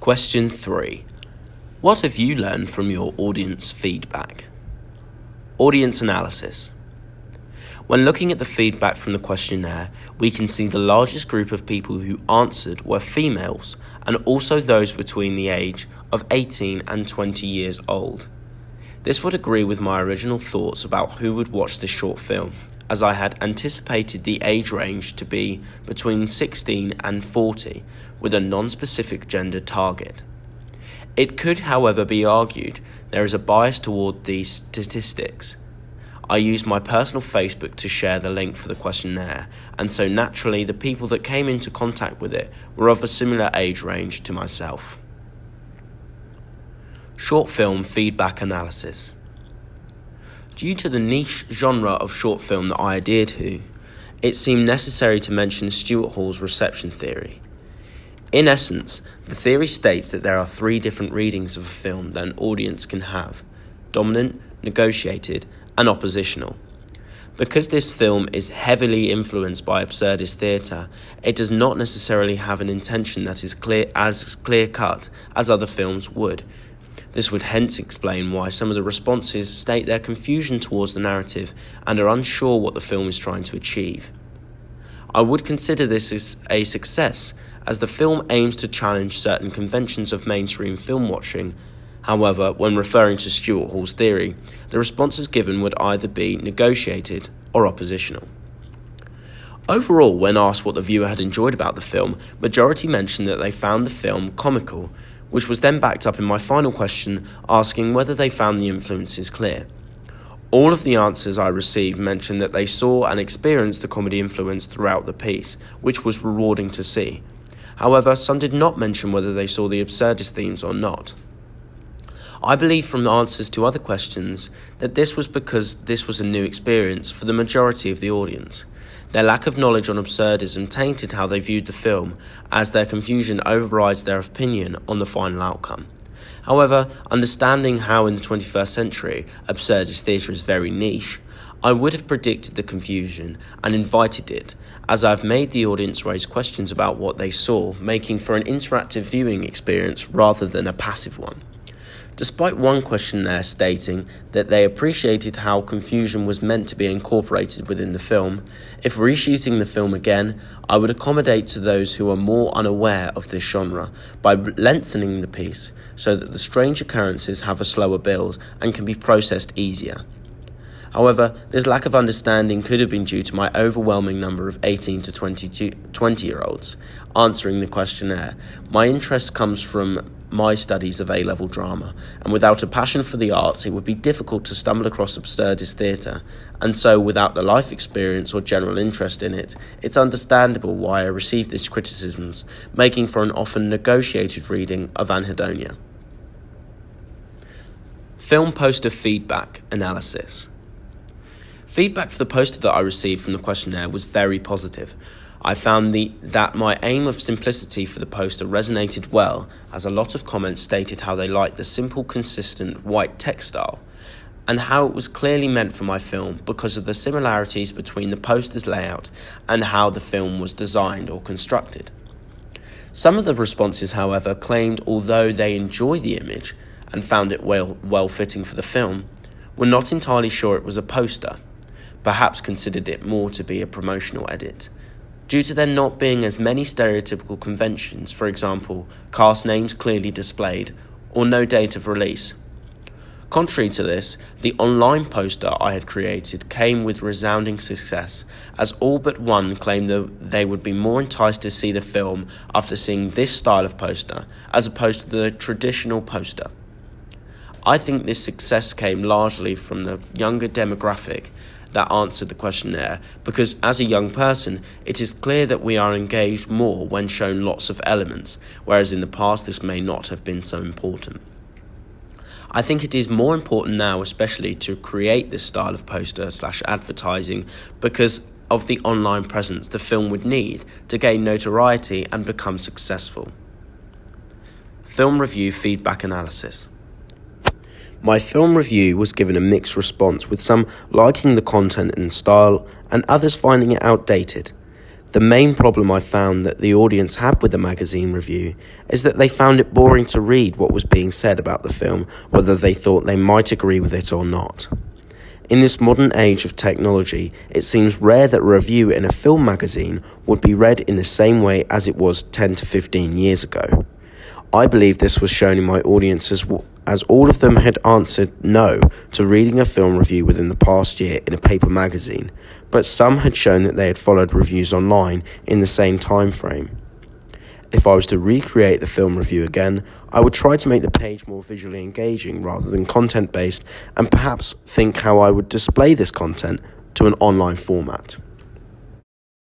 Question 3. What have you learned from your audience feedback? Audience analysis. When looking at the feedback from the questionnaire, we can see the largest group of people who answered were females and also those between the age of 18 and 20 years old. This would agree with my original thoughts about who would watch this short film, as I had anticipated the age range to be between 16 and 40 with a non-specific gender target. It could, however, be argued there is a bias toward these statistics. I used my personal Facebook to share the link for the questionnaire, and so naturally the people that came into contact with it were of a similar age range to myself. Short film feedback analysis. Due to the niche genre of short film that I adhere to, it seemed necessary to mention Stuart Hall's reception theory. In essence, the theory states that there are 3 different readings of a film that an audience can have: dominant, negotiated, and oppositional. Because this film is heavily influenced by absurdist theatre, it does not necessarily have an intention that is clear-cut as other films would. This would hence explain why some of the responses state their confusion towards the narrative and are unsure what the film is trying to achieve. I would consider this as a success, as the film aims to challenge certain conventions of mainstream film watching. However, when referring to Stuart Hall's theory, the responses given would either be negotiated or oppositional. Overall, when asked what the viewer had enjoyed about the film, majority mentioned that they found the film comical, which was then backed up in my final question asking whether they found the influences clear. All of the answers I received mentioned that they saw and experienced the comedy influence throughout the piece, which was rewarding to see. However, some did not mention whether they saw the absurdist themes or not. I believe from the answers to other questions that this was because this was a new experience for the majority of the audience. Their lack of knowledge on absurdism tainted how they viewed the film, as their confusion overrides their opinion on the final outcome. However, understanding how in the 21st century absurdist theatre is very niche, I would have predicted the confusion and invited it, as I've made the audience raise questions about what they saw, making for an interactive viewing experience rather than a passive one. Despite one questionnaire stating that they appreciated how confusion was meant to be incorporated within the film, if reshooting the film again, I would accommodate to those who are more unaware of this genre by lengthening the piece so that the strange occurrences have a slower build and can be processed easier. However, this lack of understanding could have been due to my overwhelming number of 18 to 20-year-olds answering the questionnaire. My interest comes from my studies of A-level drama, and without a passion for the arts, it would be difficult to stumble across absurdist theatre, and so without the life experience or general interest in it, it's understandable why I received these criticisms, making for an often negotiated reading of Anhedonia. Film poster feedback analysis. Feedback for the poster that I received from the questionnaire was very positive. I found that my aim of simplicity for the poster resonated well, as a lot of comments stated how they liked the simple, consistent white text style, and how it was clearly meant for my film because of the similarities between the poster's layout and how the film was designed or constructed. Some of the responses, however, claimed although they enjoyed the image and found it well fitting for the film, were not entirely sure it was a poster, perhaps considered it more to be a promotional edit, due to there not being as many stereotypical conventions, for example, cast names clearly displayed, or no date of release. Contrary to this, the online poster I had created came with resounding success, as all but one claimed that they would be more enticed to see the film after seeing this style of poster, as opposed to the traditional poster. I think this success came largely from the younger demographic that answered the questionnaire, because as a young person, it is clear that we are engaged more when shown lots of elements, whereas in the past this may not have been so important. I think it is more important now, especially to create this style of poster/advertising, because of the online presence the film would need to gain notoriety and become successful. Film review feedback analysis. My film review was given a mixed response, with some liking the content and style and others finding it outdated. The main problem I found that the audience had with the magazine review is that they found it boring to read what was being said about the film, whether they thought they might agree with it or not. In this modern age of technology, it seems rare that a review in a film magazine would be read in the same way as it was 10 to 15 years ago. I believe this was shown in my audience as all of them had answered no to reading a film review within the past year in a paper magazine, but some had shown that they had followed reviews online in the same time frame. If I was to recreate the film review again, I would try to make the page more visually engaging rather than content-based, and perhaps think how I would display this content to an online format.